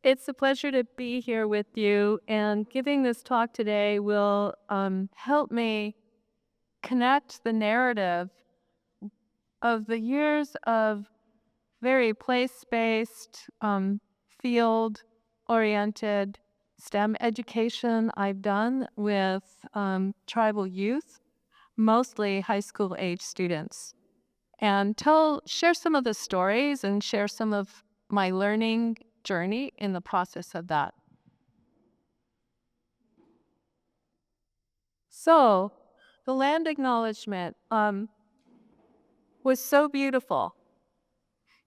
It's a pleasure to be here with you, and giving this talk today will help me connect the narrative of the years of very place-based, field-oriented STEM education I've done with tribal youth, mostly high school age students, and share some of the stories and share some of my learning journey in the process of that. So, the land acknowledgement was so beautiful.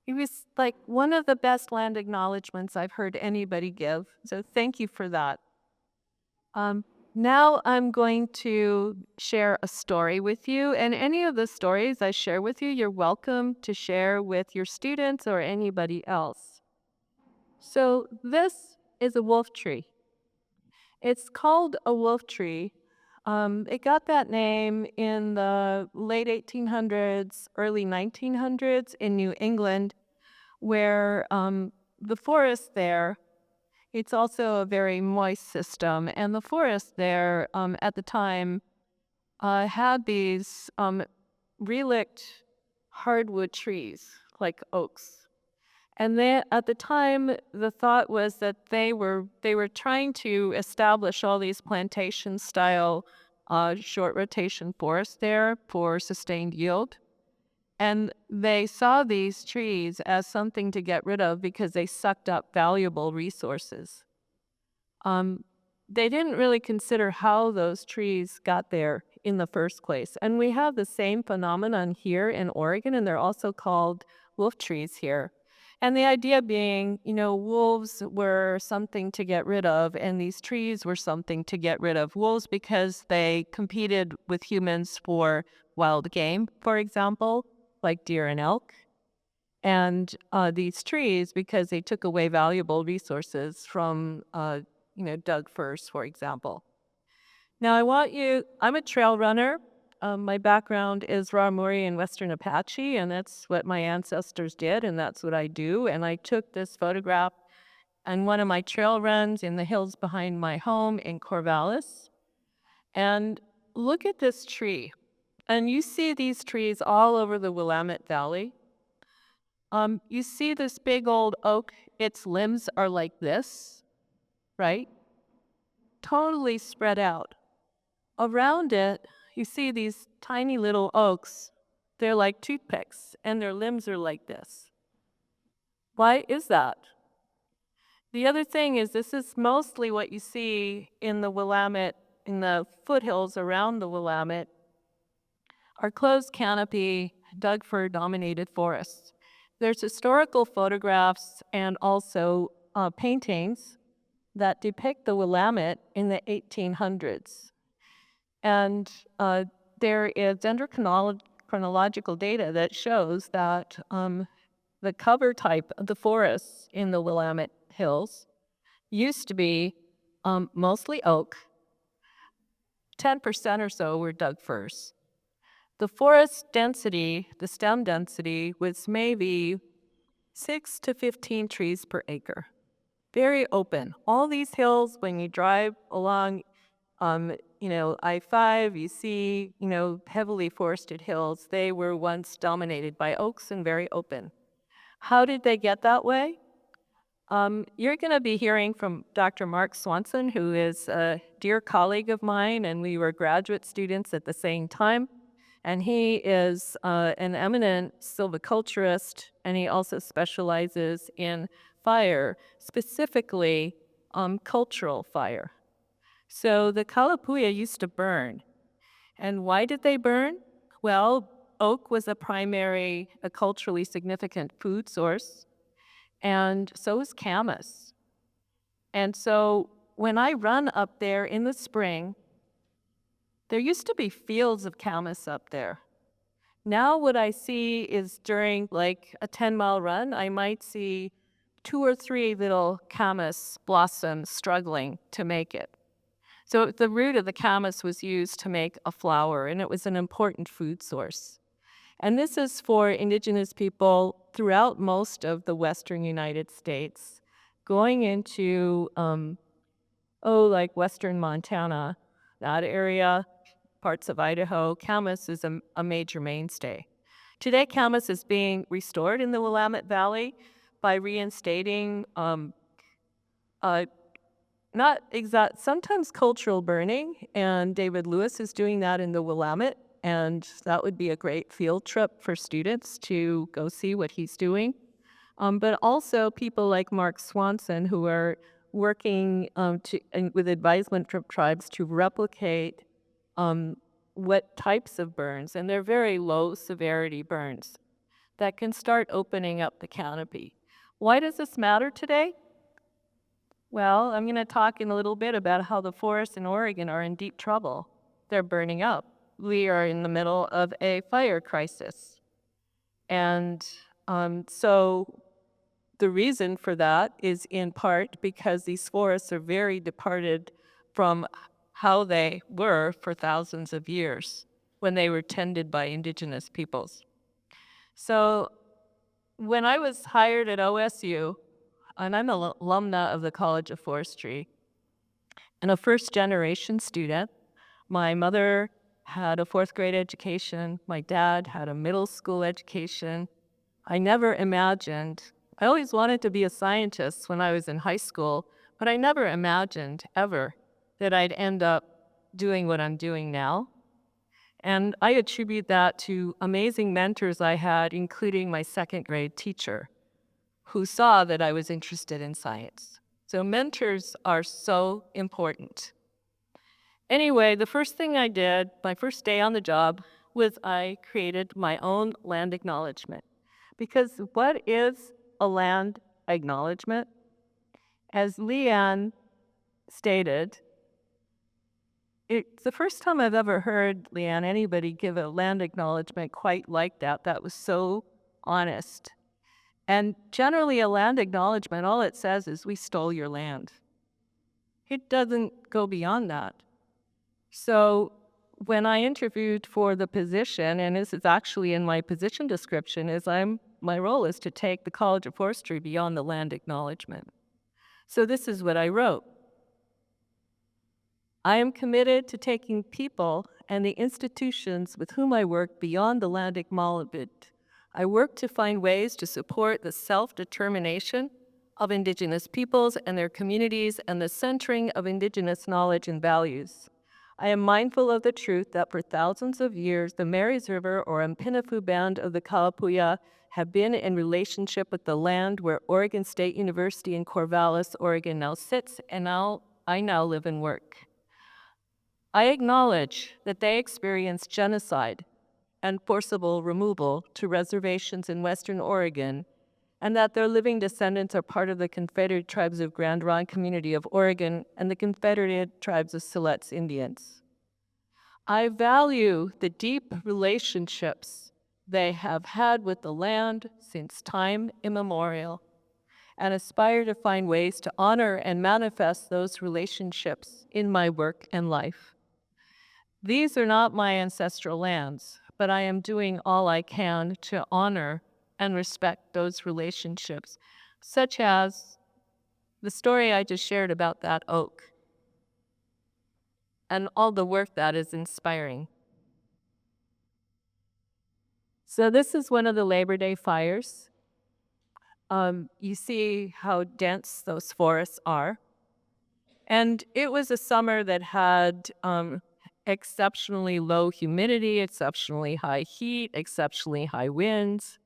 It was like one of the best land acknowledgements I've heard anybody give. So, thank you for that. Um, Now, I'm going to share a story with you, and any of the stories I share with you, you're welcome to share with your students or anybody else. So, this is a wolf tree. It's called a wolf tree. It got that name in the late 1800s, early 1900s in New England, where the forest there, it's also a very moist system, and the forest there at the time had these relict hardwood trees like oaks. And then at the time, the thought was that they were trying to establish all these plantation style short rotation forests there for sustained yield. And they saw these trees as something to get rid of because they sucked up valuable resources. Um, they didn't really consider how those trees got there in the first place. And we have the same phenomenon here in Oregon, and they're also called wolf trees here. And the idea being, wolves were something to get rid of, and these trees were something to get rid of. Wolves because they competed with humans for wild game, for example, like deer and elk. And these trees because they took away valuable resources from dug firs, for example. Now, I'm a trail runner. My background is Raramuri and Western Apache, and that's what my ancestors did, and that's what I do. And I took this photograph on one of my trail runs in the hills behind my home in Corvallis. And look at this tree. And you see these trees all over the Willamette Valley. You see this big old oak, its limbs are like this, right? Totally spread out. Around it, you see these tiny little oaks. They're like toothpicks, and their limbs are like this. Why is that? The other thing is, this is mostly what you see in the Willamette, in the foothills around the Willamette, are closed canopy, Doug fir dominated forests. There's historical photographs and also paintings that depict the Willamette in the 1800s. And there is dendrochronological data that shows that the cover type of the forests in the Willamette Hills used to be mostly oak. 10% or so were Doug firs. The forest density, the stem density, was maybe 6 to 15 trees per acre. Very open. All these hills, when you drive along I-5, you see, heavily forested hills. They were once dominated by oaks and very open. How did they get that way? You're going to be hearing from Dr. Mark Swanson, who is a dear colleague of mine, and we were graduate students at the same time. And he is an eminent silviculturist, and he also specializes in fire, specifically cultural fire. So the Kalapuya used to burn. And why did they burn? Well, oak was a culturally significant food source, and so is camas. And so when I run up there in the spring, there used to be fields of camas up there. Now what I see is during like a 10-mile run, I might see 2 or 3 little camas blossoms struggling to make it. So the root of the camas was used to make a flour, and it was an important food source. And this is for indigenous people throughout most of the western United States. going into, like western Montana, that area, parts of Idaho, camas is a major mainstay. Today, camas is being restored in the Willamette Valley by reinstating uh, not exact, sometimes cultural burning, and David Lewis is doing that in the Willamette, and that would be a great field trip for students to go see what he's doing. But also people like Mark Swanson who are working with advisement from tribes to replicate um, what types of burns, and they're very low severity burns that can start opening up the canopy. Why does this matter today? Well, I'm going to talk in a little bit about how the forests in Oregon are in deep trouble. They're burning up. We are in the middle of a fire crisis. And so the reason for that is in part because these forests are very departed from how they were for thousands of years when they were tended by indigenous peoples. So when I was hired at OSU, and I'm an alumna of the College of Forestry, and a first-generation student, my mother had a fourth grade education, my dad had a middle school education. I never imagined, I always wanted to be a scientist when I was in high school, but I never imagined ever that I'd end up doing what I'm doing now. And I attribute that to amazing mentors I had, including my second grade teacher, who saw that I was interested in science. So mentors are so important. Anyway, the first thing I did, my first day on the job, was I created my own land acknowledgement. Because what is a land acknowledgement? As Leanne stated, it's the first time I've ever heard, Leanne, anybody give a land acknowledgement quite like that. That was so honest. And generally a land acknowledgement, all it says is, we stole your land. It doesn't go beyond that. So when I interviewed for the position, and this is actually in my position description, my role is to take the College of Forestry beyond the land acknowledgement. So this is what I wrote. I am committed to taking people and the institutions with whom I work beyond the land acknowledgement. I work to find ways to support the self-determination of Indigenous peoples and their communities and the centering of Indigenous knowledge and values. I am mindful of the truth that for thousands of years, the Marys River or Mpinafu Band of the Kalapuya have been in relationship with the land where Oregon State University in Corvallis, Oregon now sits, and I now live and work. I acknowledge that they experienced genocide and forcible removal to reservations in Western Oregon, and that their living descendants are part of the Confederated Tribes of Grand Ronde Community of Oregon and the Confederated Tribes of Siletz Indians. I value the deep relationships they have had with the land since time immemorial, and aspire to find ways to honor and manifest those relationships in my work and life. These are not my ancestral lands, but I am doing all I can to honor and respect those relationships, such as the story I just shared about that oak and all the work that is inspiring. So this is one of the Labor Day fires. You see how dense those forests are. And it was a summer that had exceptionally low humidity, exceptionally high heat, exceptionally high winds.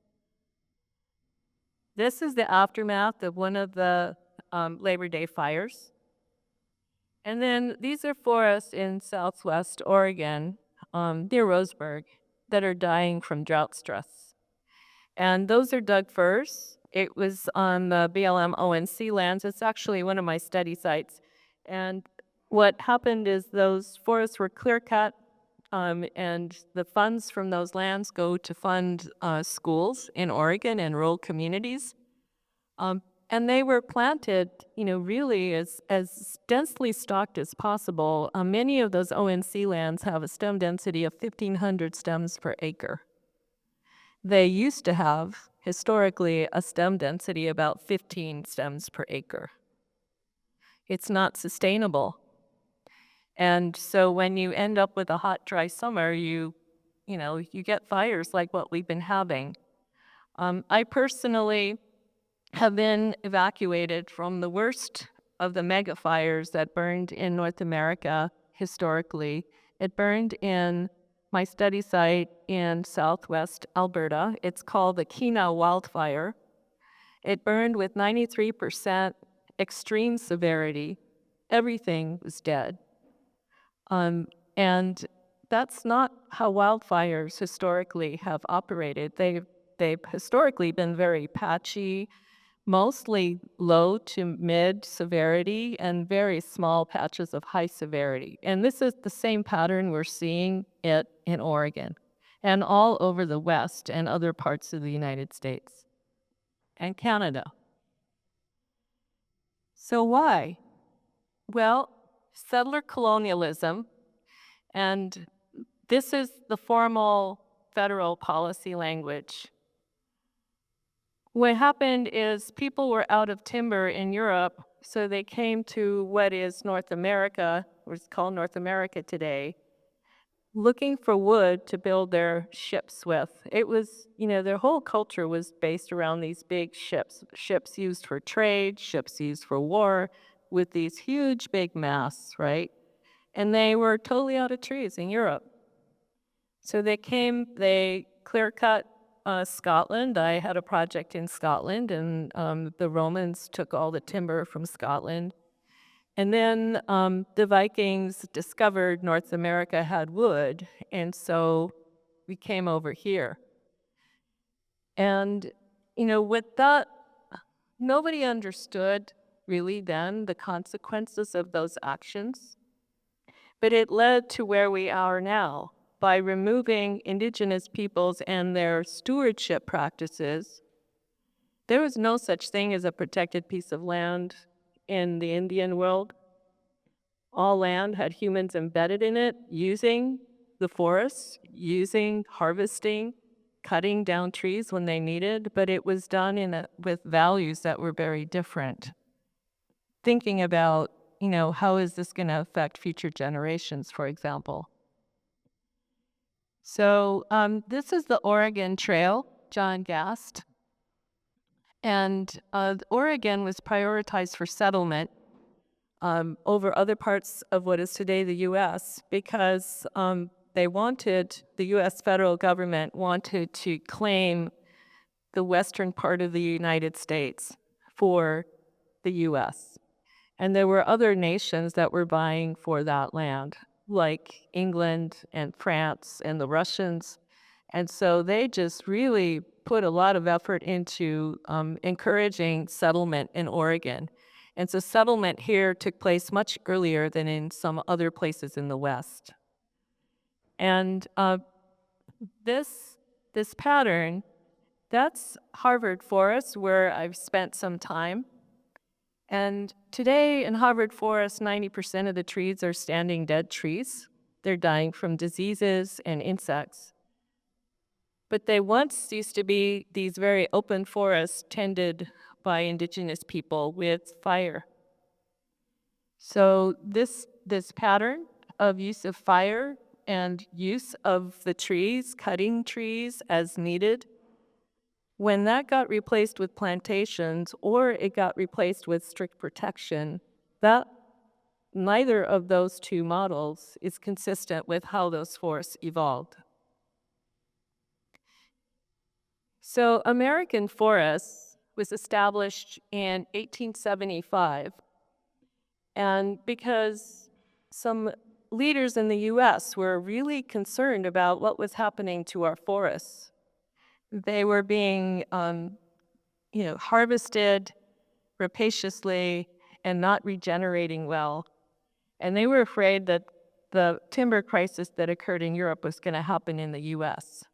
This is the aftermath of one of the Labor Day fires. And then these are forests in southwest Oregon, near Roseburg, that are dying from drought stress. And those are Doug firs. It was on the BLM ONC lands. It's actually one of my study sites. And what happened is those forests were clear cut, and the funds from those lands go to fund schools in Oregon and rural communities. And they were planted, really as densely stocked as possible. Many of those ONC lands have a stem density of 1,500 stems per acre. They used to have, historically a stem density about 15 stems per acre. It's not sustainable. And so when you end up with a hot, dry summer, you get fires like what we've been having. I personally have been evacuated from the worst of the mega fires that burned in North America historically. It burned in my study site in southwest Alberta. It's called the Kena wildfire. It burned with 93% extreme severity. Everything was dead. And that's not how wildfires historically have operated. They've historically been very patchy, mostly low to mid severity, and very small patches of high severity. And this is the same pattern we're seeing it in Oregon and all over the West and other parts of the United States and Canada. So why? Well, settler colonialism, and this is the formal federal policy language. What happened is people were out of timber in Europe, so they came to what is North America, what's called North America today, looking for wood to build their ships with. It was, their whole culture was based around these big ships used for trade, ships used for war, with these huge big masts, right? And they were totally out of trees in Europe. So they clear-cut Scotland. I had a project in Scotland, and the Romans took all the timber from Scotland. And then the Vikings discovered North America had wood, and so we came over here. And, with that, nobody understood really then the consequences of those actions. But it led to where we are now. By removing indigenous peoples and their stewardship practices, there was no such thing as a protected piece of land in the Indian world. All land had humans embedded in it, using the forests, harvesting, cutting down trees when they needed, but it was done with values that were very different. Thinking about, how is this going to affect future generations, for example. So this is the Oregon Trail, John Gast. And Oregon was prioritized for settlement over other parts of what is today the U.S. because the U.S. federal government wanted to claim the western part of the United States for the U.S. And there were other nations that were vying for that land, like England and France and the Russians. And so they just really put a lot of effort into encouraging settlement in Oregon. And so settlement here took place much earlier than in some other places in the West. And this pattern, that's Harvard Forest, where I've spent some time. And today in Harvard Forest, 90% of the trees are standing dead trees. They're dying from diseases and insects. But they once used to be these very open forests tended by indigenous people with fire. So this pattern of use of fire and use of the trees, cutting trees as needed, when that got replaced with plantations or it got replaced with strict protection, neither of those two models is consistent with how those forests evolved. So American Forests was established in 1875, and because some leaders in the U.S. were really concerned about what was happening to our forests. They were being, harvested rapaciously and not regenerating well. And they were afraid that the timber crisis that occurred in Europe was going to happen in the U.S.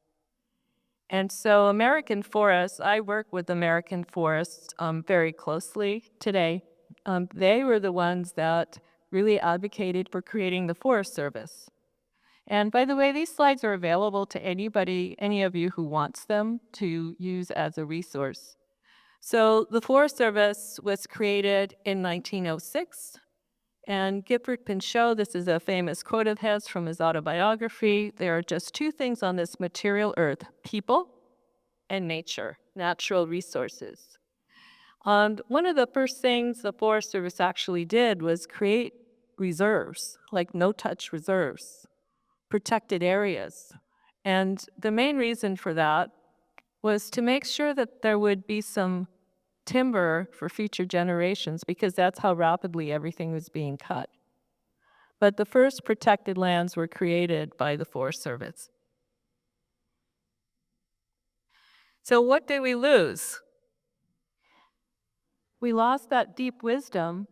And so American Forests, I work with American Forests very closely today. They were the ones that really advocated for creating the Forest Service. And by the way, these slides are available to anybody, any of you who wants them to use as a resource. So the Forest Service was created in 1906, and Gifford Pinchot, this is a famous quote of his from his autobiography, there are just two things on this material earth, people and nature, natural resources. And one of the first things the Forest Service actually did was create reserves, like no-touch reserves, protected areas. And the main reason for that was to make sure that there would be some timber for future generations, because that's how rapidly everything was being cut. But the first protected lands were created by the Forest Service. So what did we lose? We lost that deep wisdom.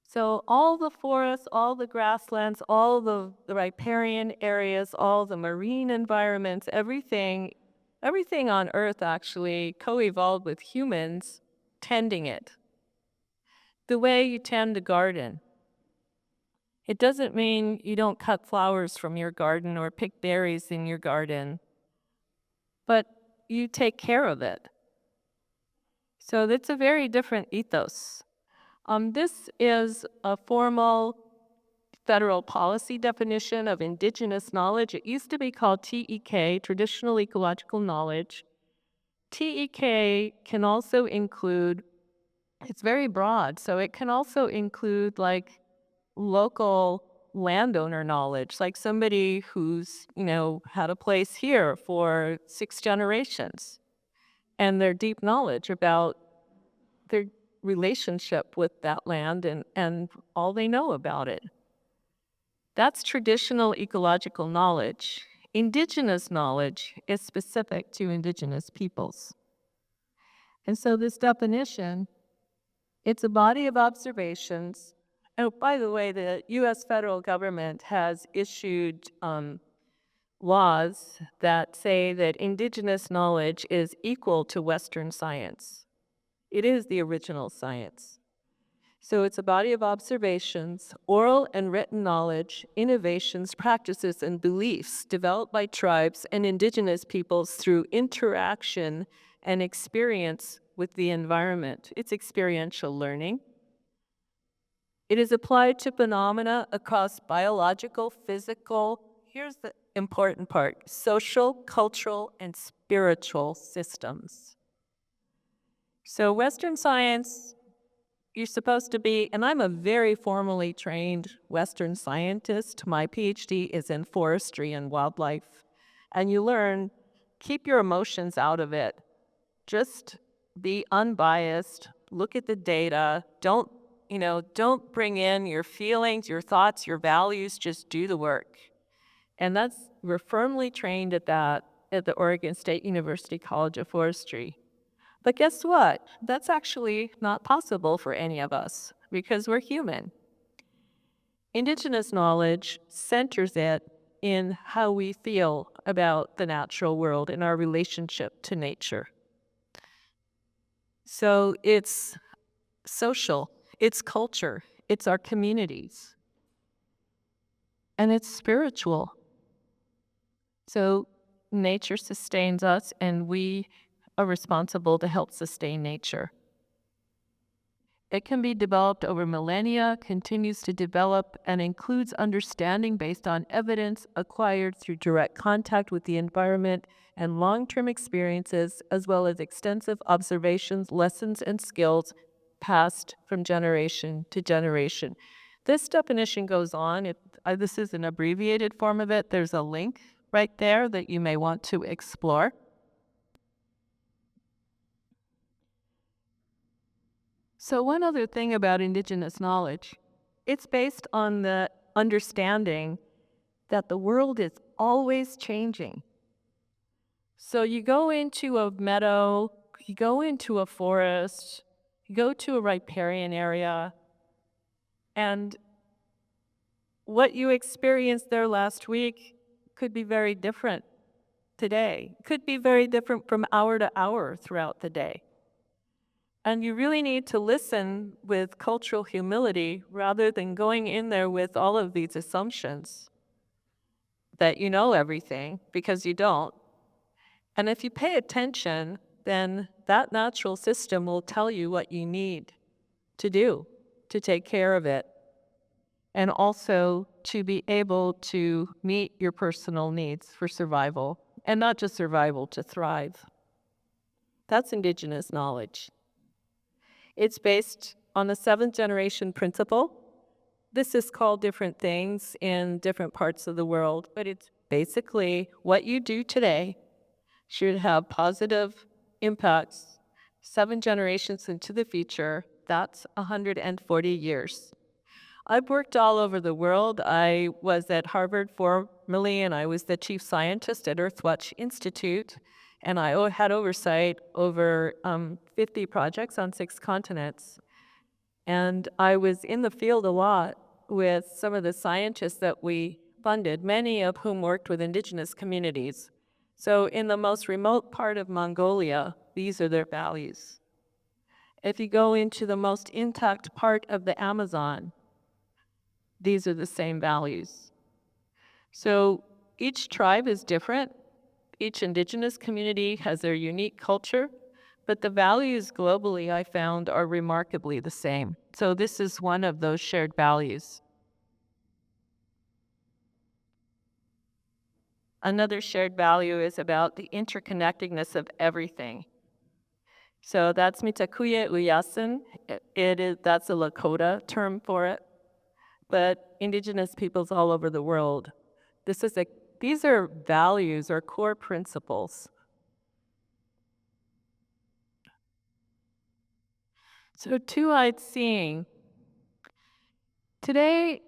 So all the forests, all the grasslands, all the riparian areas, all the marine environments, everything on Earth actually co-evolved with humans tending it. The way you tend a garden. It doesn't mean you don't cut flowers from your garden or pick berries in your garden, but you take care of it. So that's a very different ethos. This is a formal federal policy definition of indigenous knowledge. It used to be called TEK, Traditional Ecological Knowledge. TEK can also include, it's very broad, so it can also include like local landowner knowledge, like somebody who's, had a place here for 6 generations, and their deep knowledge about their relationship with that land and all they know about it. That's traditional ecological knowledge. Indigenous knowledge is specific to indigenous peoples. And so this definition, it's a body of observations. Oh, by the way, the U.S. federal government has issued laws that say that indigenous knowledge is equal to Western science. It is the original science. So it's a body of observations, oral and written knowledge, innovations, practices, and beliefs developed by tribes and indigenous peoples through interaction and experience with the environment. It's experiential learning. It is applied to phenomena across biological, physical, here's the important part, social, cultural, and spiritual systems. So Western science, you're supposed to be, and I'm a very formally trained Western scientist. My PhD is in forestry and wildlife. And you learn, keep your emotions out of it. Just be unbiased, look at the data, don't bring in your feelings, your thoughts, your values, just do the work. And we're firmly trained at that at the Oregon State University College of Forestry. But guess what? That's actually not possible for any of us because we're human. Indigenous knowledge centers it in how we feel about the natural world and our relationship to nature. So it's social, it's culture, it's our communities, and it's spiritual. So nature sustains us, and we are responsible to help sustain nature. It can be developed over millennia, continues to develop, and includes understanding based on evidence acquired through direct contact with the environment and long-term experiences, as well as extensive observations, lessons, and skills passed from generation to generation. This definition goes on. This is an abbreviated form of it. There's a link right there that you may want to explore. So one other thing about indigenous knowledge, it's based on the understanding that the world is always changing. So you go into a meadow, you go into a forest, you go to a riparian area, and what you experienced there last week could be very different today. Could be very different from hour to hour throughout the day. And you really need to listen with cultural humility rather than going in there with all of these assumptions. that you know everything, because you don't. And if you pay attention, then that natural system will tell you what you need to do to take care of it, and also to be able to meet your personal needs for survival, and not just survival, to thrive. That's Indigenous knowledge. It's based on the seventh generation principle. This is called different things in different parts of the world, but it's basically what you do today should have positive impacts 7 generations into the future. That's 140 years. I've worked all over the world. I was at Harvard formerly, and I was the chief scientist at Earthwatch Institute, and I had oversight over 50 projects on 6 continents. And I was in the field a lot with some of the scientists that we funded, many of whom worked with indigenous communities. So in the most remote part of Mongolia, these are their values. If you go into the most intact part of the Amazon, these are the same values. So each tribe is different. Each indigenous community has their unique culture, but the values globally, I found, are remarkably the same. So this is one of those shared values. Another shared value is about the interconnectedness of everything. So that's Mitakuye Uyasin. That's a Lakota term for it. But indigenous peoples all over the world, these are values or core principles. So two-eyed seeing. Today,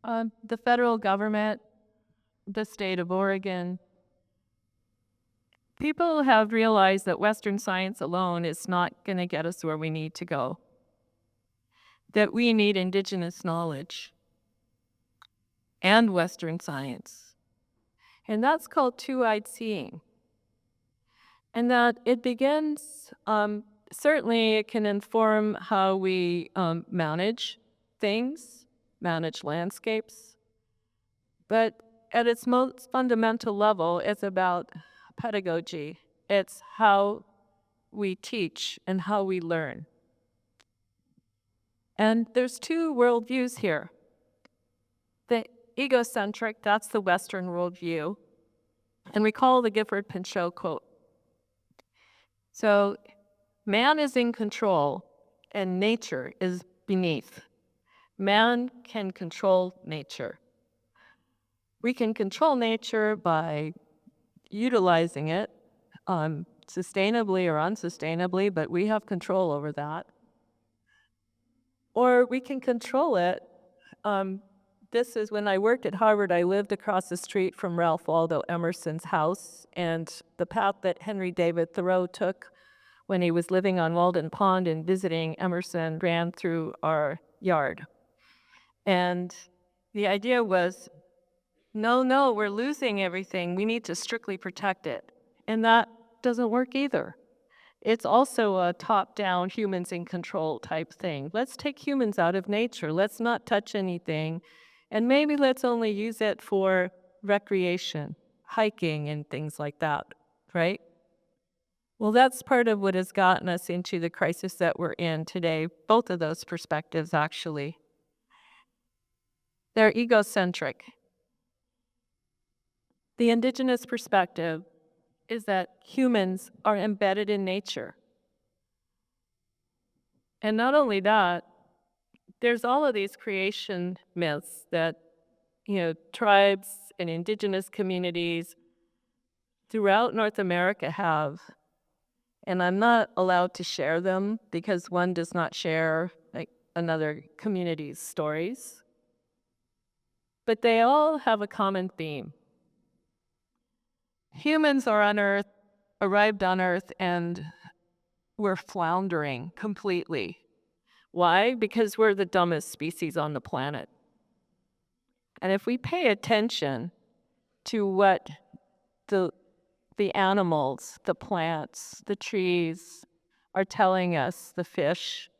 the federal government, the state of Oregon, people have realized that Western science alone is not going to get us where we need to go, that we need indigenous knowledge and Western science. And that's called two-eyed seeing. And that it begins, certainly it can inform how we manage things, manage landscapes, but at its most fundamental level, it's about pedagogy. It's how we teach and how we learn. And there's 2 worldviews here. The egocentric, that's the Western worldview. And recall the Gifford Pinchot quote. So, man is in control and nature is beneath. Man can control nature. We can control nature by utilizing it sustainably or unsustainably, but we have control over that. Or we can control it. This is when I worked at Harvard, I lived across the street from Ralph Waldo Emerson's house, and the path that Henry David Thoreau took when he was living on Walden Pond and visiting Emerson ran through our yard. And the idea was, no, we're losing everything. We need to strictly protect it. And that doesn't work either. It's also a top-down, humans in control type thing. Let's take humans out of nature. Let's not touch anything. And maybe let's only use it for recreation, hiking and things like that, right? Well, that's part of what has gotten us into the crisis that we're in today, both of those perspectives, actually. They're egocentric. The indigenous perspective is that humans are embedded in nature. And not only that, there's all of these creation myths that, tribes and indigenous communities throughout North America have. And I'm not allowed to share them because one does not share another community's stories. But they all have a common theme. Humans are on Earth, arrived on Earth, and we're floundering completely. Why? Because we're the dumbest species on the planet. And if we pay attention to what the animals, the plants, the trees are telling us, the fish,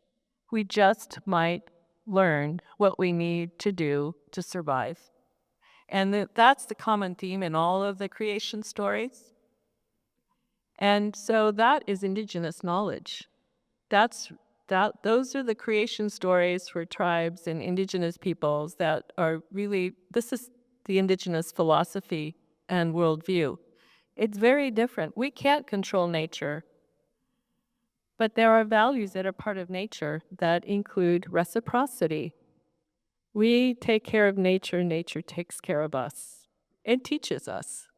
we just might learn what we need to do to survive. And that's the common theme in all of the creation stories. And so that is indigenous knowledge. Those are the creation stories for tribes and indigenous peoples that are really, this is the indigenous philosophy and worldview. It's very different. We can't control nature, but there are values that are part of nature that include reciprocity. We take care of nature, nature takes care of us. It teaches us.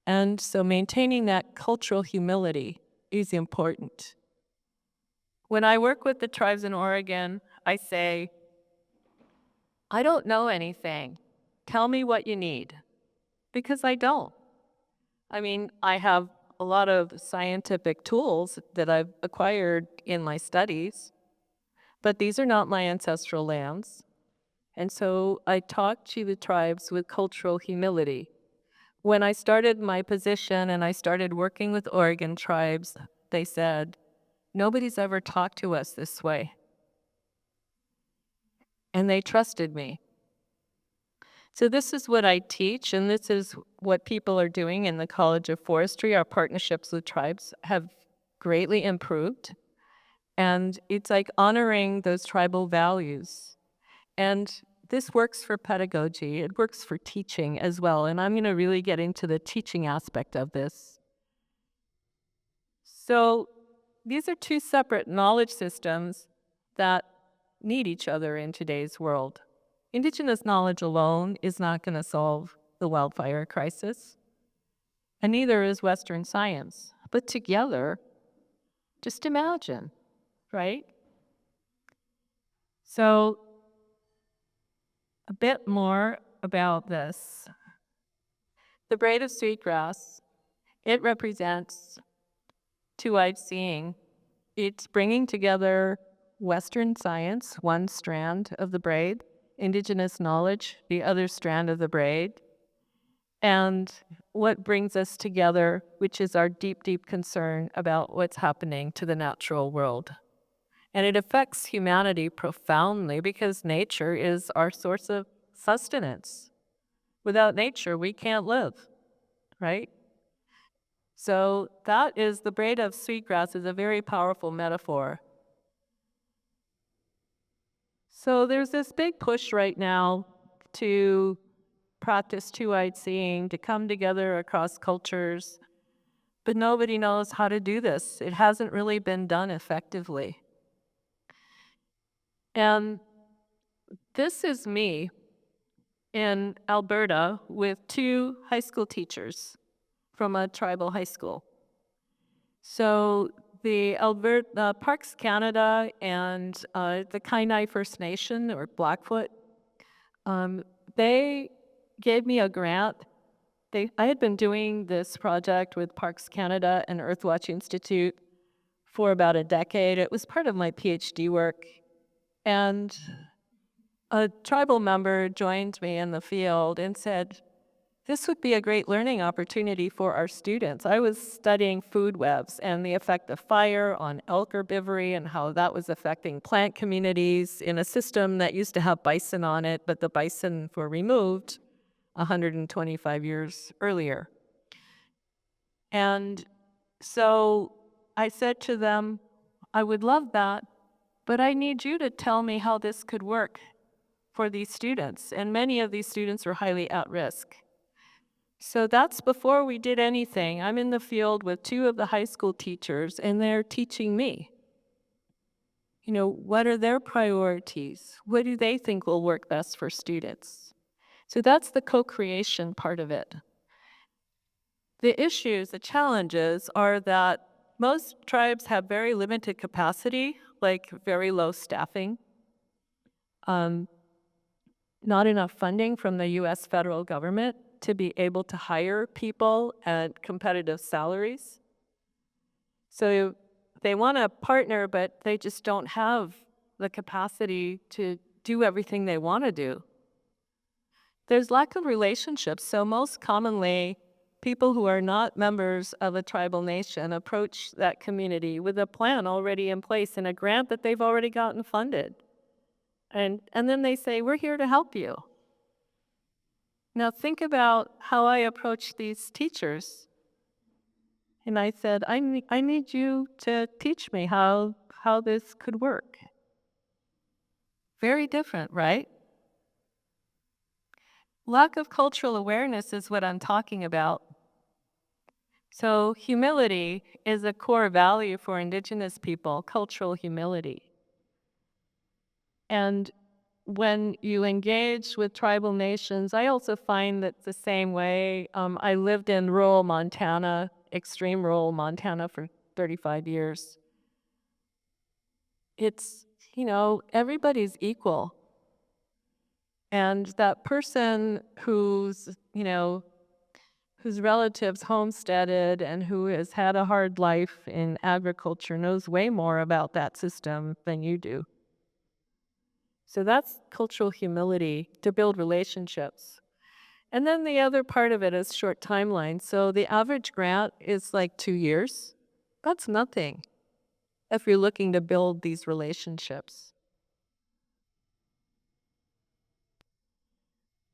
And so maintaining that cultural humility is important. When I work with the tribes in Oregon, I say, I don't know anything. Tell me what you need. Because I don't. I mean, I have a lot of scientific tools that I've acquired in my studies, but these are not my ancestral lands. And so I talk to the tribes with cultural humility. When I started my position and I started working with Oregon tribes, they said, nobody's ever talked to us this way. And they trusted me. So this is what I teach, and this is what people are doing in the College of Forestry. Our partnerships with tribes have greatly improved. And it's like honoring those tribal values. And this works for pedagogy. It works for teaching as well. And I'm going to really get into the teaching aspect of this. So these are two separate knowledge systems that need each other in today's world. Indigenous knowledge alone is not going to solve the wildfire crisis, and neither is Western science. But together, just imagine, right? So a bit more about this. The braid of sweetgrass, it represents two-eyed seeing. It's bringing together Western science, one strand of the braid, indigenous knowledge, the other strand of the braid, and what brings us together, which is our deep, deep concern about what's happening to the natural world. And it affects humanity profoundly because nature is our source of sustenance. Without nature, we can't live, right? So that is, the braid of sweetgrass is a very powerful metaphor. So there's this big push right now to practice two-eyed seeing, to come together across cultures, but nobody knows how to do this. It hasn't really been done effectively. And this is me in Alberta with two high school teachers from a tribal high school. So the Alberta Parks Canada and the Kainai First Nation, or Blackfoot, they gave me a grant. I had been doing this project with Parks Canada and Earthwatch Institute for about a decade. It was part of my PhD work. And a tribal member joined me in the field and said, this would be a great learning opportunity for our students. I was studying food webs and the effect of fire on elk herbivory and how that was affecting plant communities in a system that used to have bison on it, but the bison were removed 125 years earlier. And so I said to them, I would love that, but I need you to tell me how this could work for these students. And many of these students are highly at risk. So that's before we did anything. I'm in the field with two of the high school teachers, and they're teaching me. You know, what are their priorities? What do they think will work best for students? So that's the co-creation part of it. The issues, the challenges are that most tribes have very limited capacity, like very low staffing, not enough funding from the US federal government to be able to hire people at competitive salaries. So they want to partner, but they just don't have the capacity to do everything they want to do. There's lack of relationships, so most commonly, people who are not members of a tribal nation approach that community with a plan already in place and a grant that they've already gotten funded. And then they say, we're here to help you. Now think about how I approach these teachers. And I said, I need you to teach me how this could work. Very different, right? Lack of cultural awareness is what I'm talking about. So humility is a core value for Indigenous people, cultural humility. And when you engage with tribal nations, I also find that the same way. I lived in rural Montana, extreme rural Montana for 35 years. It's, everybody's equal. And that person whose relatives homesteaded and who has had a hard life in agriculture knows way more about that system than you do. So that's cultural humility to build relationships. And then the other part of it is short timeline. So the average grant is like 2 years. That's nothing if you're looking to build these relationships.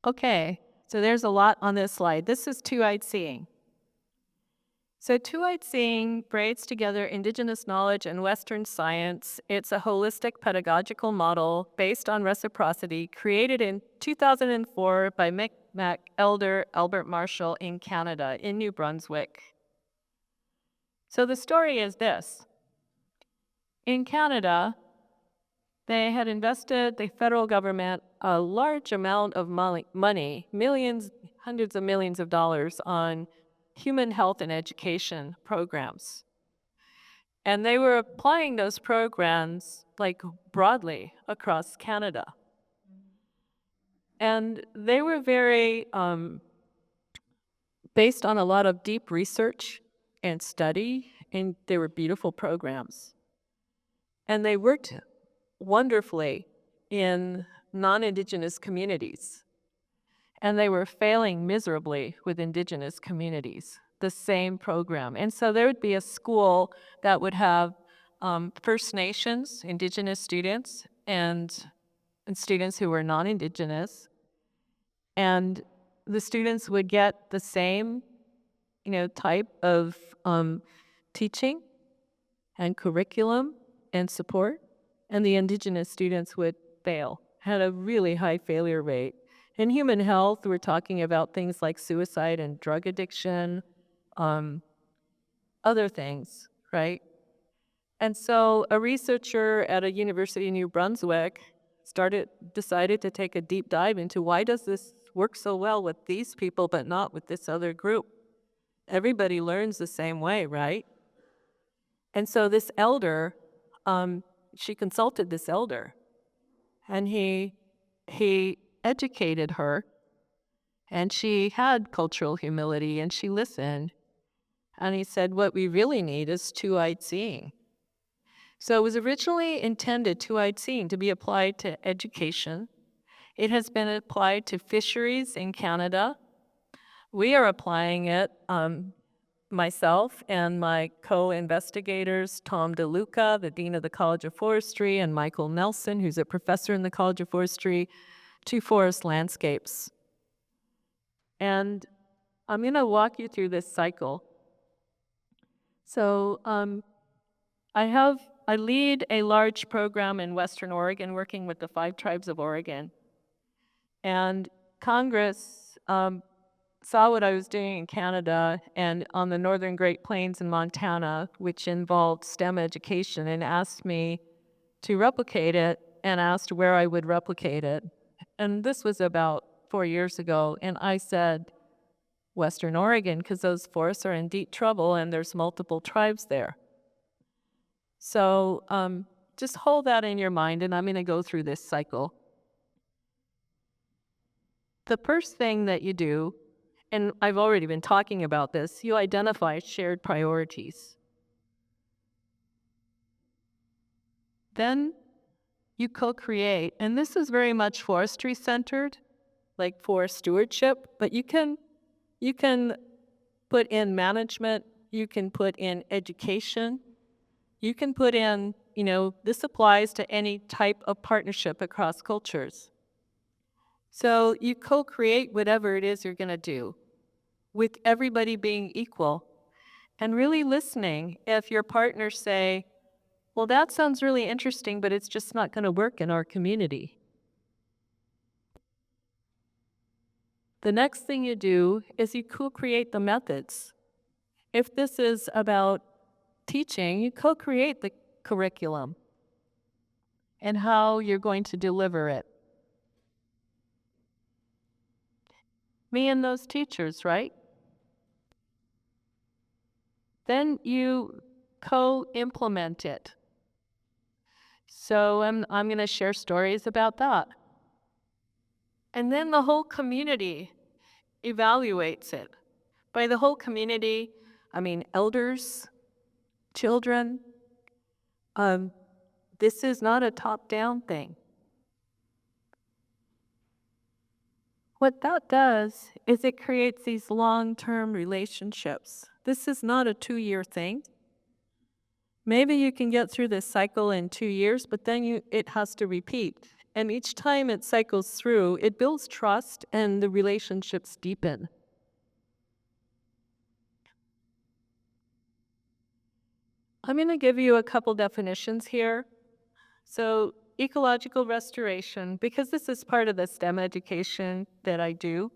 Okay, so there's a lot on this slide. This is two-eyed seeing. So two-eyed seeing braids together Indigenous knowledge and Western science. It's a holistic pedagogical model based on reciprocity created in 2004 by Micmac elder Albert Marshall in Canada, in New Brunswick. So the story is this. In Canada, they had invested, the federal government, a large amount of money, millions, hundreds of millions of dollars on human health and education programs. And they were applying those programs like broadly across Canada. And they were very based on a lot of deep research and study, and they were beautiful programs. And they worked wonderfully in non-Indigenous communities. And they were failing miserably with Indigenous communities, the same program. And so there would be a school that would have First Nations, Indigenous students, and students who were non-Indigenous. And the students would get the same, type of teaching and curriculum and support, and the Indigenous students would fail, had a really high failure rate. In human health, we're talking about things like suicide and drug addiction, other things, right? And so a researcher at a university in New Brunswick decided to take a deep dive into why does this work so well with these people but not with this other group? Everybody learns the same way, right? And so this elder, she consulted this elder, and he educated her, and she had cultural humility, and she listened. And he said, what we really need is two-eyed seeing. So it was originally intended, two-eyed seeing, to be applied to education. It has been applied to fisheries in Canada. We are applying it, myself and my co-investigators, Tom DeLuca, the Dean of the College of Forestry, and Michael Nelson, who's a professor in the College of Forestry, to forest landscapes. And I'm going to walk you through this cycle. So I lead a large program in Western Oregon working with the 5 tribes of Oregon. And Congress saw what I was doing in Canada and on the Northern Great Plains in Montana, which involved STEM education, and asked me to replicate it and asked where I would replicate it. And this was about 4 years ago, and I said Western Oregon because those forests are in deep trouble and there's multiple tribes there. So just hold that in your mind, and I'm going to go through this cycle. The first thing that you do, and I've already been talking about this, you identify shared priorities. Then you co-create, and this is very much forestry centered, like forest stewardship, but you can put in management, you can put in education, you can put in, this applies to any type of partnership across cultures. So you co-create whatever it is you're going to do with everybody being equal and really listening if your partners say, well, that sounds really interesting, but it's just not going to work in our community. The next thing you do is you co-create the methods. If this is about teaching, you co-create the curriculum and how you're going to deliver it. Me and those teachers, right? Then you co-implement it. So I'm going to share stories about that. And then the whole community evaluates it. By the whole community, I mean elders, children. This is not a top-down thing. What that does is it creates these long-term relationships. This is not a 2-year thing. Maybe you can get through this cycle in 2 years, but then it has to repeat. And each time it cycles through, it builds trust and the relationships deepen. I'm going to give you a couple definitions here. So ecological restoration, because this is part of the STEM education that I do,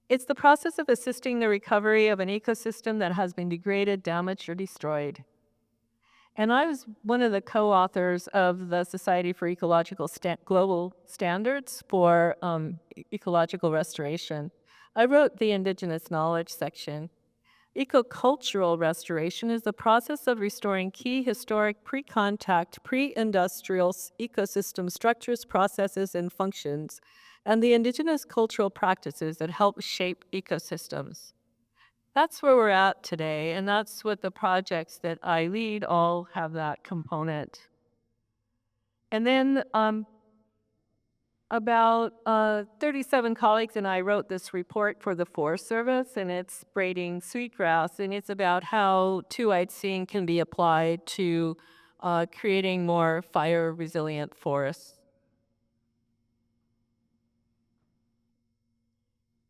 it's the process of assisting the recovery of an ecosystem that has been degraded, damaged, or destroyed. And I was one of the co-authors of the Society for Ecological Global Standards for ecological restoration. I wrote the Indigenous knowledge section. Ecocultural restoration is the process of restoring key historic pre-contact, pre-industrial ecosystem structures, processes, and functions, and the indigenous cultural practices that help shape ecosystems. That's where we're at today, and that's what the projects that I lead all have that component. And then about 37 colleagues and I wrote this report for the Forest Service, and it's braiding sweetgrass, and it's about how two-eyed seeing can be applied to creating more fire-resilient forests.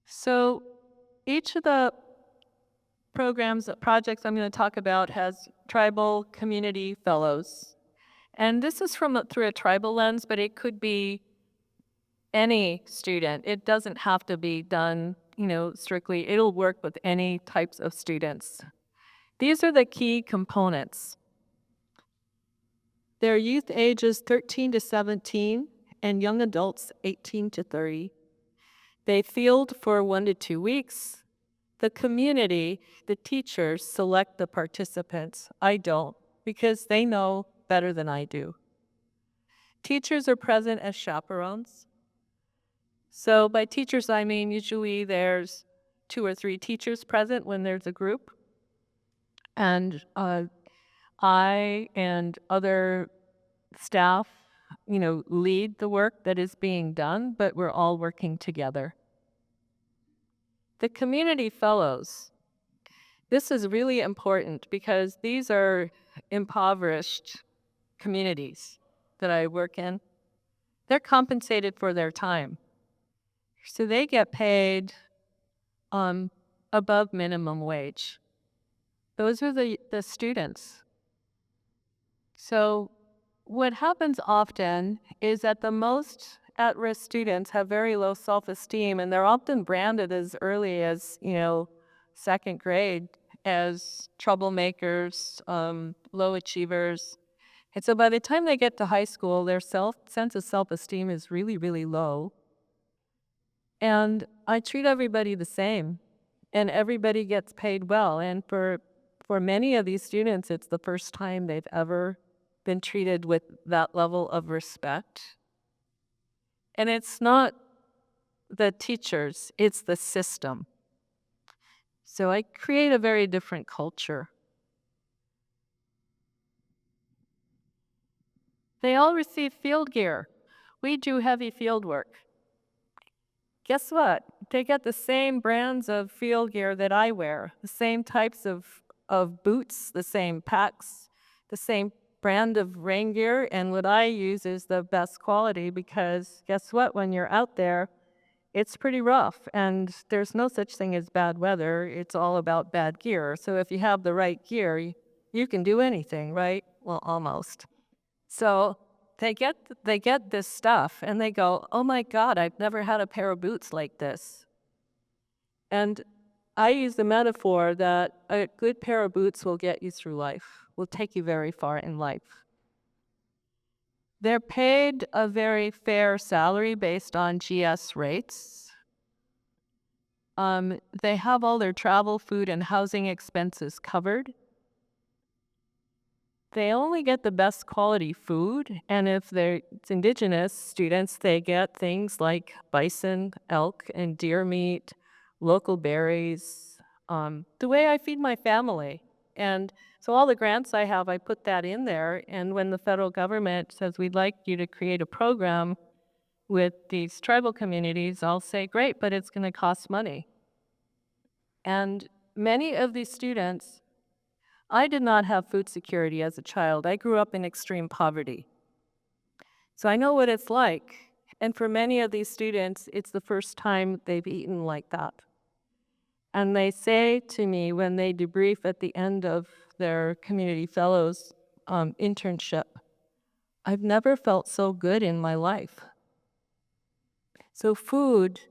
So each of the projects I'm going to talk about has tribal community fellows. And this is through a tribal lens, but it could be any student. It doesn't have to be done, strictly. It'll work with any types of students. These are the key components. They're youth ages 13 to 17 and young adults 18 to 30. They field for 1 to 2 weeks. The community, the teachers select the participants. I don't, because they know better than I do. Teachers are present as chaperones. So by teachers, I mean usually there's 2 or 3 teachers present when there's a group. And I and other staff, lead the work that is being done, but we're all working together. The community fellows, this is really important because these are impoverished communities that I work in. They're compensated for their time. So they get paid above minimum wage. Those are the students. So what happens often is that the most at-risk students have very low self-esteem, and they're often branded as early as, second grade as troublemakers, low achievers. And so by the time they get to high school, their sense of self-esteem is really, really low. And I treat everybody the same, and everybody gets paid well. And for many of these students, it's the first time they've ever been treated with that level of respect. And it's not the teachers, it's the system. So I create a very different culture. They all receive field gear. We do heavy field work. Guess what? They get the same brands of field gear that I wear, the same types of boots, the same packs, the same brand of rain gear, and what I use is the best quality because guess what? When you're out there, it's pretty rough, and there's no such thing as bad weather. It's all about bad gear. So if you have the right gear, you can do anything, right? Well, almost. So they get this stuff, and they go, "Oh my God, I've never had a pair of boots like this." And I use the metaphor that a good pair of boots will get you through life, will take you very far in life. They're paid a very fair salary based on GS rates. They have all their travel, food, and housing expenses covered. They only get the best quality food, and if it's indigenous students, they get things like bison, elk, and deer meat, local berries, the way I feed my family. And so all the grants I have, I put that in there, and when the federal government says, we'd like you to create a program with these tribal communities, I'll say, great, but it's going to cost money. And many of these students, I did not have food security as a child. I grew up in extreme poverty. So I know what it's like. And for many of these students, it's the first time they've eaten like that. And they say to me when they debrief at the end of their community fellows internship, I've never felt so good in my life. So food,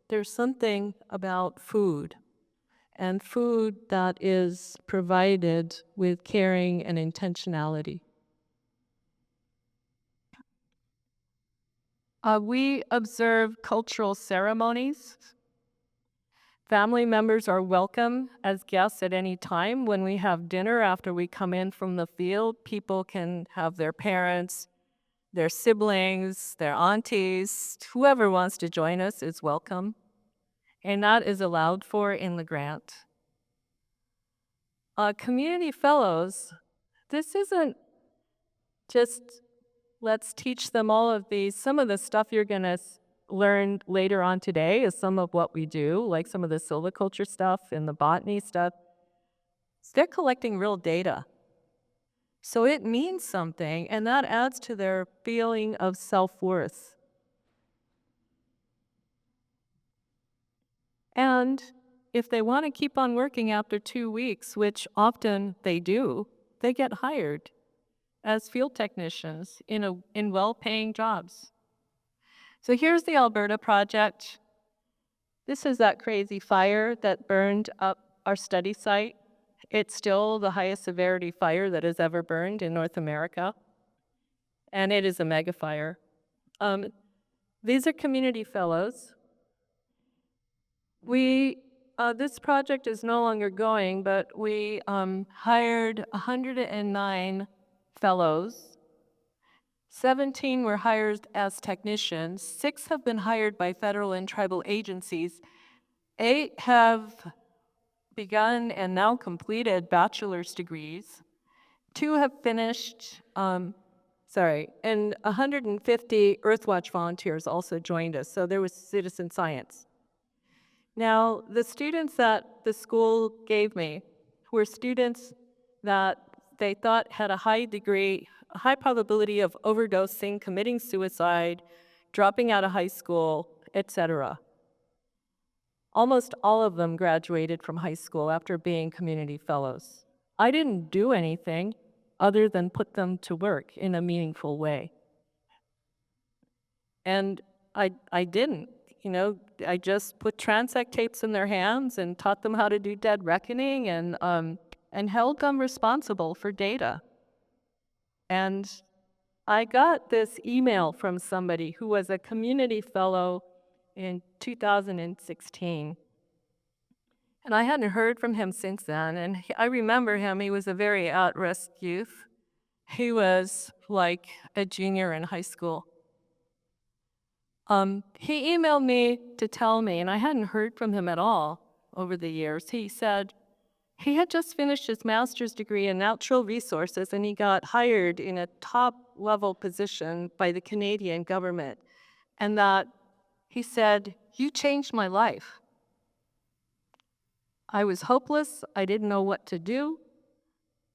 there's something about food, and food that is provided with caring and intentionality. We observe cultural ceremonies. Family members are welcome as guests at any time. When we have dinner after we come in from the field, people can have their parents, their siblings, their aunties, whoever wants to join us is welcome. And that is allowed for in the grant. Community fellows, this isn't just let's teach them all of these. Some of the stuff you're going to learn later on today is some of what we do, like some of the silviculture stuff and the botany stuff. They're collecting real data. So it means something, and that adds to their feeling of self-worth. And if they want to keep on working after 2 weeks, which often they do, they get hired as field technicians in well-paying jobs. So here's the Alberta project. This is that crazy fire that burned up our study site. It's still the highest severity fire that has ever burned in North America, and it is a mega fire. These are community fellows. This project is no longer going, but we hired 109 fellows. 17 were hired as technicians. 6 have been hired by federal and tribal agencies. 8 have begun and now completed bachelor's degrees. 2 have finished, and 150 Earthwatch volunteers also joined us, so there was citizen science. Now, the students that the school gave me were students that they thought had a high probability of overdosing, committing suicide, dropping out of high school, etc. Almost all of them graduated from high school after being community fellows. I didn't do anything other than put them to work in a meaningful way. And I didn't. I just put transect tapes in their hands and taught them how to do dead reckoning and held them responsible for data. And I got this email from somebody who was a community fellow in 2016. And I hadn't heard from him since then. And I remember him. He was a very at-risk youth. He was like a junior in high school. He emailed me to tell me, and I hadn't heard from him at all over the years. He said he had just finished his master's degree in natural resources, and he got hired in a top-level position by the Canadian government. And that he said, "You changed my life. I was hopeless. I didn't know what to do.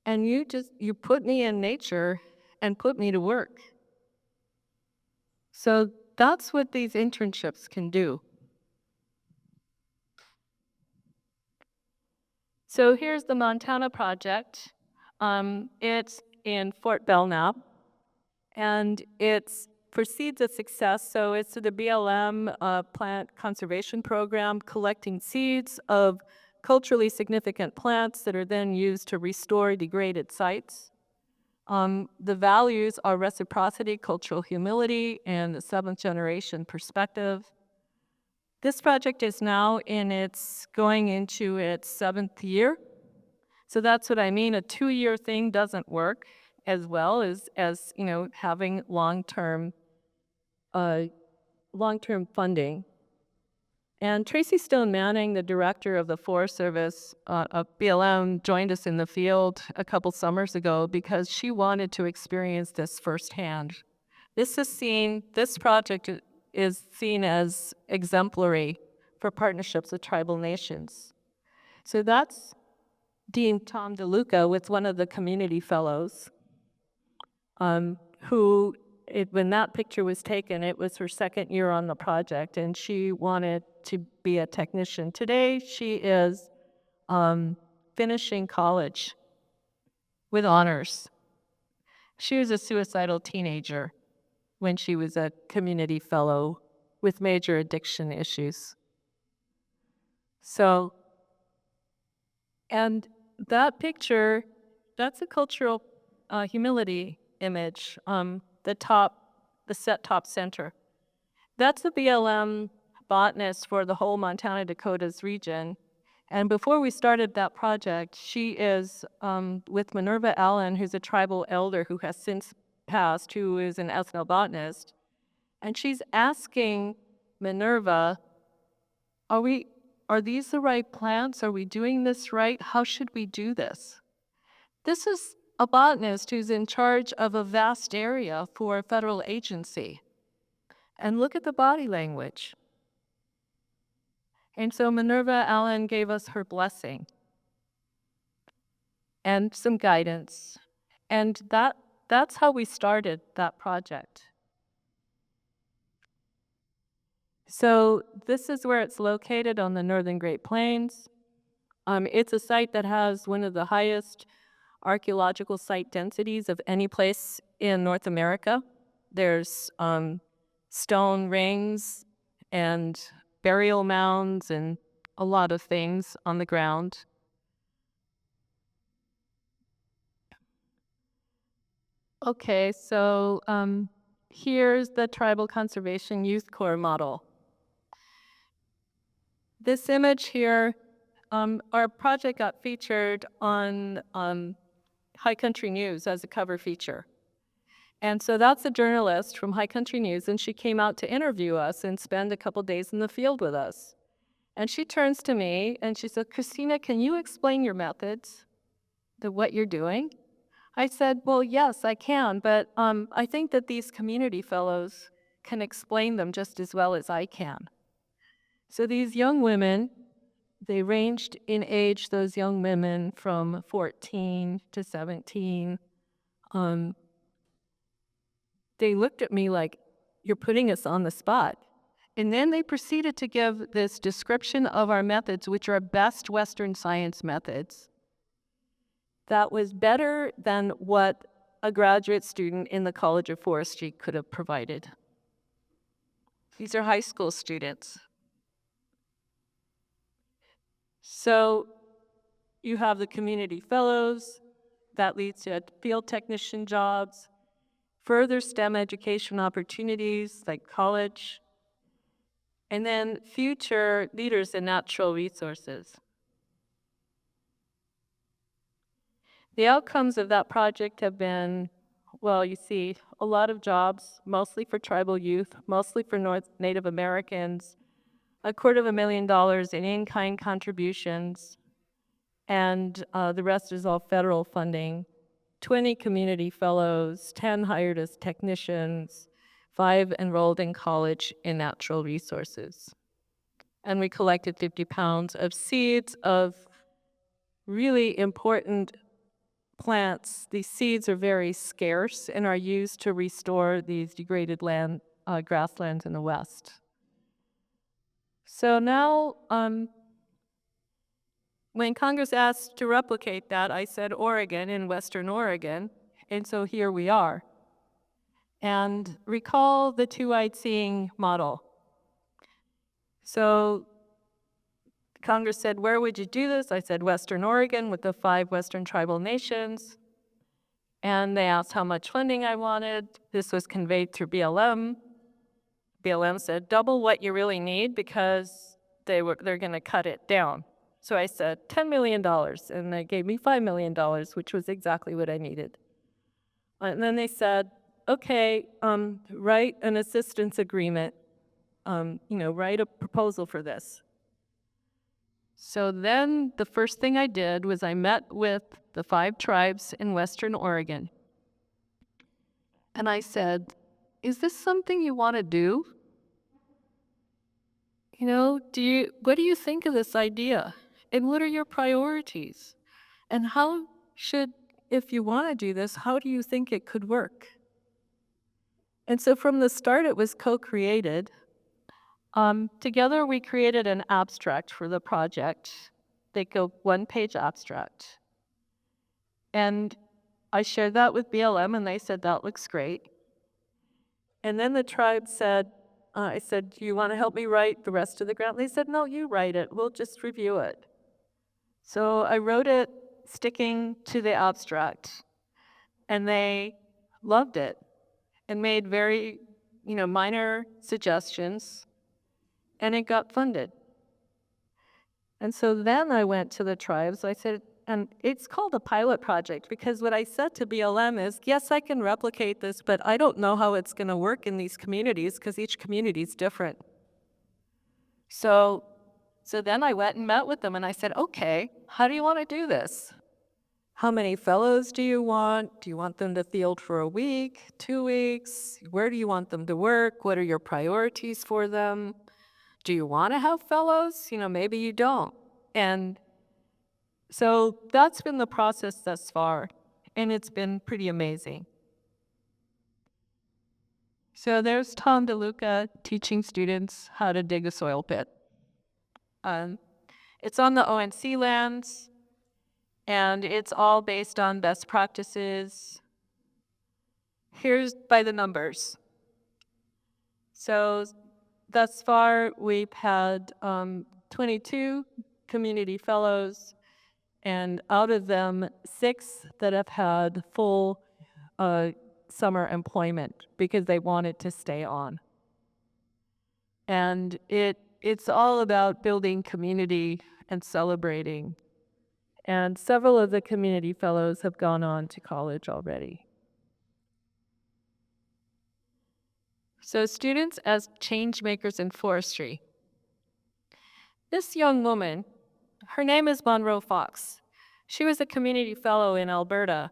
And you put me in nature, and put me to work. So that's what these internships can do. So here's the Montana project. It's in Fort Belknap, and it's for Seeds of Success. So it's the BLM plant conservation program, collecting seeds of culturally significant plants that are then used to restore degraded sites. The values are reciprocity, cultural humility, and the seventh generation perspective. This project is now going into its 7th year. So that's what I mean. A 2-year thing doesn't work as well as having long-term funding. And Tracy Stone Manning, the director of the Forest Service of BLM, joined us in the field a couple summers ago because she wanted to experience this firsthand. This project is seen as exemplary for partnerships with tribal nations. So that's Dean Tom DeLuca with one of the community fellows, who, when that picture was taken, it was her 2nd year on the project, and she wanted to be a technician. Today, she is finishing college with honors. She was a suicidal teenager when she was a community fellow with major addiction issues. So, and that picture, that's a cultural humility image, the set top center. That's a BLM botanist for the whole Montana Dakotas region. And before we started that project, she is with Minerva Allen, who's a tribal elder who has since passed, who is an ethnobotanist. And she's asking Minerva, are these the right plants? Are we doing this right? How should we do this? This is a botanist who's in charge of a vast area for a federal agency. And look at the body language. And so Minerva Allen gave us her blessing and some guidance. And that's how we started that project. So this is where it's located on the Northern Great Plains. It's a site that has one of the highest archaeological site densities of any place in North America. There's stone rings and burial mounds and a lot of things on the ground. Okay, so here's the Tribal Conservation Youth Corps model. This image here, our project got featured on High Country News as a cover feature. And so that's a journalist from High Country News, and she came out to interview us and spend a couple days in the field with us. And she turns to me and she said, "Cristina, can you explain your methods, what you're doing?" I said, "Well, yes, I can, but I think that these community fellows can explain them just as well as I can." So these young women, they ranged in age, those young women from 14 to 17. They looked at me like, "You're putting us on the spot." And then they proceeded to give this description of our methods, which are best Western science methods. That was better than what a graduate student in the College of Forestry could have provided. These are high school students. So you have the community fellows, that leads to field technician jobs, further STEM education opportunities like college, and then future leaders in natural resources. The outcomes of that project have been, well, you see, a lot of jobs, mostly for tribal youth, mostly for Native Americans, $250,000 in in-kind contributions, and the rest is all federal funding. 20 community fellows, 10 hired as technicians, 5 enrolled in college in natural resources. And we collected 50 pounds of seeds of really important plants, these seeds are very scarce and are used to restore these degraded grasslands in the West. So now, when Congress asked to replicate that, I said Oregon, in Western Oregon, and so here we are. And recall the two-eyed seeing model. So Congress said, where would you do this? I said, Western Oregon with the 5 Western tribal nations. And they asked how much funding I wanted. This was conveyed through BLM. BLM said, double what you really need because they're going to cut it down. So I said, $10 million, and they gave me $5 million, which was exactly what I needed. And then they said, okay, write an assistance agreement, write a proposal for this. So then the first thing I did was I met with the 5 tribes in Western Oregon. And I said, is this something you want to do? What do you think of this idea? And what are your priorities? And if you want to do this, how do you think it could work? And so from the start, it was co-created. Together, we created an abstract for the project. They go 1-page abstract. And I shared that with BLM, and they said, that looks great. And then the tribe said, I said, do you want to help me write the rest of the grant? They said, no, you write it. We'll just review it. So I wrote it sticking to the abstract, and they loved it and made very, minor suggestions, and it got funded. And so then I went to the tribes. I said, and it's called a pilot project because what I said to BLM is, yes, I can replicate this, but I don't know how it's going to work in these communities because each community is different. So then I went and met with them and I said, okay, how do you want to do this? How many fellows do you want? Do you want them to field for a week, 2 weeks? Where do you want them to work? What are your priorities for them? Do you want to have fellows? Maybe you don't. And so that's been the process thus far, and it's been pretty amazing. So there's Tom DeLuca teaching students how to dig a soil pit. It's on the ONC lands, and it's all based on best practices. Here's by the numbers. So thus far, we've had 22 community fellows, and out of them, 6 that have had full summer employment because they wanted to stay on. And it's all about building community and celebrating. And several of the community fellows have gone on to college already. So students as change makers in forestry. This young woman, her name is Monroe Fox. She was a community fellow in Alberta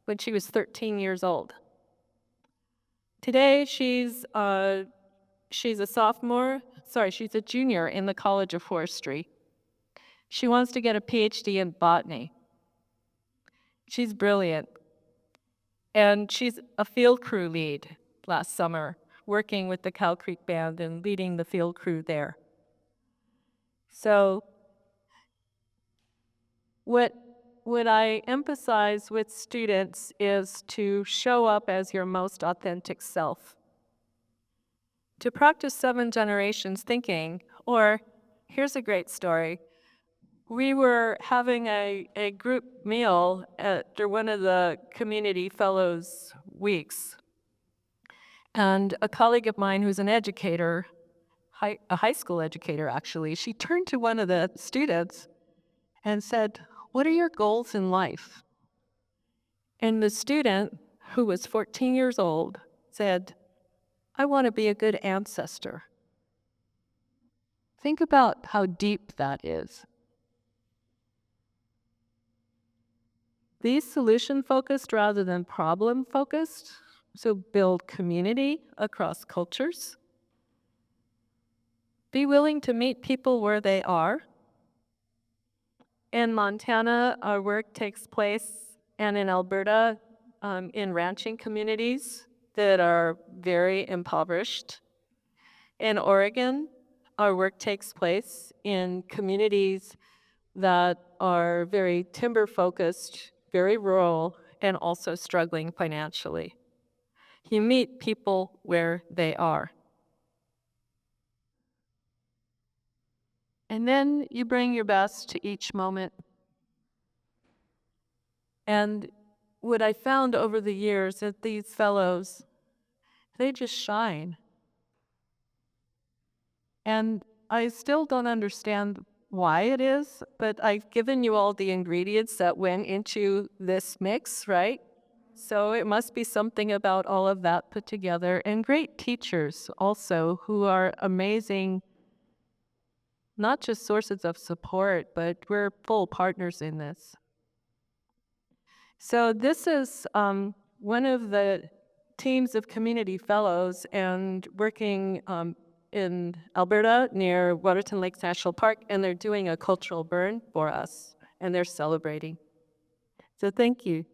when she was 13 years old. Today, she's a junior in the College of Forestry. She wants to get a PhD in botany. She's brilliant. And she's a field crew lead last summer, working with the Cow Creek Band and leading the field crew there. So what I emphasize with students is to show up as your most authentic self. To practice 7 generations thinking, or here's a great story. We were having a group meal after one of the community fellows' weeks. And a colleague of mine who's an educator, a high school educator actually, she turned to one of the students and said, what are your goals in life? And the student, who was 14 years old, said, I want to be a good ancestor. Think about how deep that is. These solution-focused rather than problem-focused, so build community across cultures. Be willing to meet people where they are. In Montana, our work takes place and in Alberta, in ranching communities that are very impoverished. In Oregon, our work takes place in communities that are very timber focused, very rural, and also struggling financially. You meet people where they are. And then you bring your best to each moment. And what I found over the years that these fellows, they just shine. And I still don't understand why it is, but I've given you all the ingredients that went into this mix, right? So it must be something about all of that put together, and great teachers also who are amazing, not just sources of support, but we're full partners in this. So this is one of the teams of community fellows and working in Alberta near Waterton Lakes National Park, and they're doing a cultural burn for us, and they're celebrating. So thank you.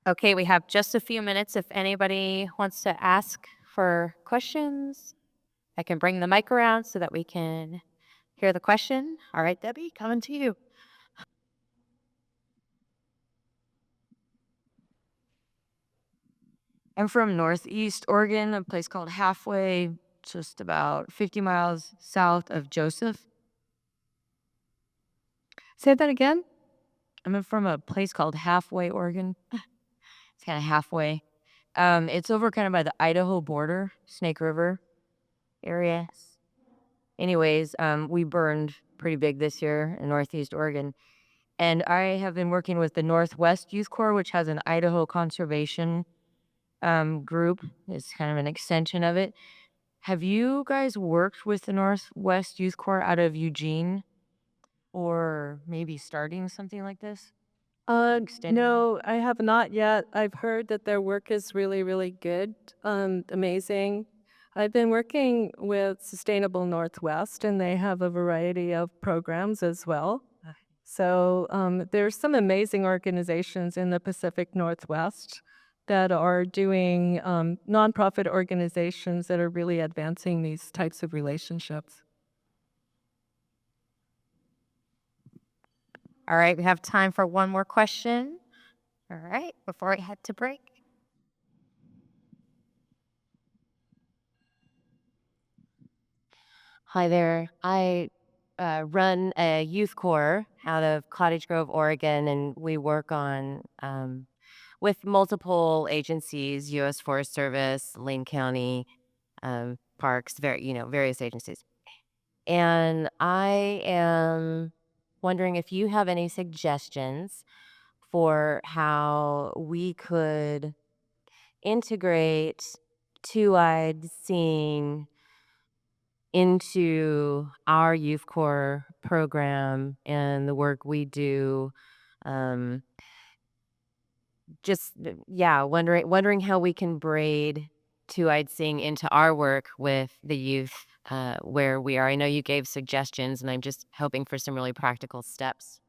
Okay, we have just a few minutes if anybody wants to ask for questions. I can bring the mic around so that we can hear the question. All right, Debbie, coming to you. I'm from Northeast Oregon, a place called Halfway, just about 50 miles south of Joseph. Say that again? I'm from a place called Halfway, Oregon. It's kind of halfway. It's over kind of by the Idaho border, Snake River area. Anyways, we burned pretty big this year in Northeast Oregon. And I have been working with the Northwest Youth Corps, which has an Idaho conservation group. It's kind of an extension of it. Have you guys worked with the Northwest Youth Corps out of Eugene, or maybe starting something like this? No, I have not yet. I've heard that their work is really, really good, amazing. I've been working with Sustainable Northwest, and they have a variety of programs as well. So there's some amazing organizations in the Pacific Northwest that are doing nonprofit organizations that are really advancing these types of relationships. All right, we have time for one more question. All right, before we head to break. Hi there. I run a youth corps out of Cottage Grove, Oregon, and we work on with multiple agencies: U.S. Forest Service, Lane County, parks, various agencies. And I am wondering if you have any suggestions for how we could integrate two-eyed seeing into our youth corps program and the work we do. Um, wondering how we can braid two-eyed seeing into our work with the youth where we are. I know you gave suggestions, and I'm just hoping for some really practical steps.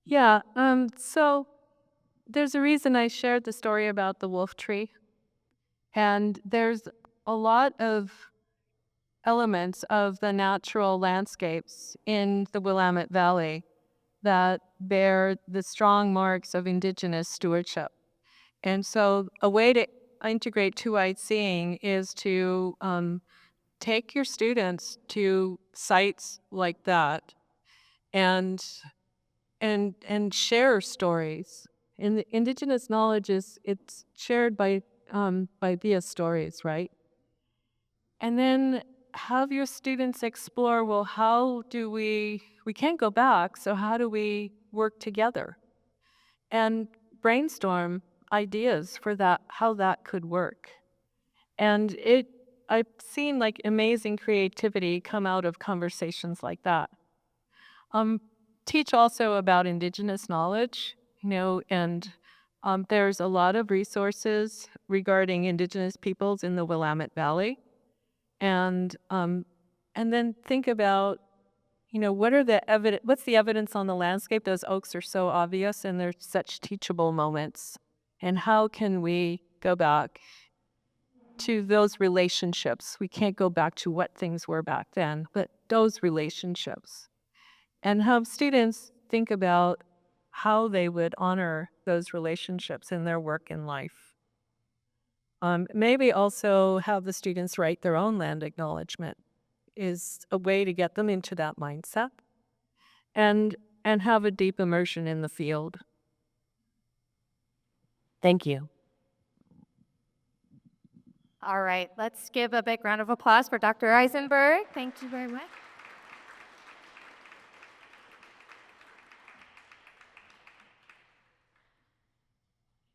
Yeah, so there's a reason I shared the story about the wolf tree. And there's a lot of elements of the natural landscapes in the Willamette Valley that bear the strong marks of Indigenous stewardship. And so a way to integrate two-eyed seeing is to take your students to sites like that and share stories. And the Indigenous knowledge it's shared by via stories, right? And then have your students explore, well, how do we can't go back, so how do we work together? And brainstorm ideas for that, how that could work. And I've seen like amazing creativity come out of conversations like that. Teach also about Indigenous knowledge, and there's a lot of resources regarding Indigenous peoples in the Willamette Valley. And then think about, what are the what's the evidence on the landscape? Those oaks are so obvious and they're such teachable moments. And how can we go back to those relationships? We can't go back to what things were back then, but those relationships. And have students think about how they would honor those relationships in their work in life. Maybe also have the students write their own land acknowledgement is a way to get them into that mindset and have a deep immersion in the field. Thank you. All right, let's give a big round of applause for Dr. Eisenberg. Thank you very much.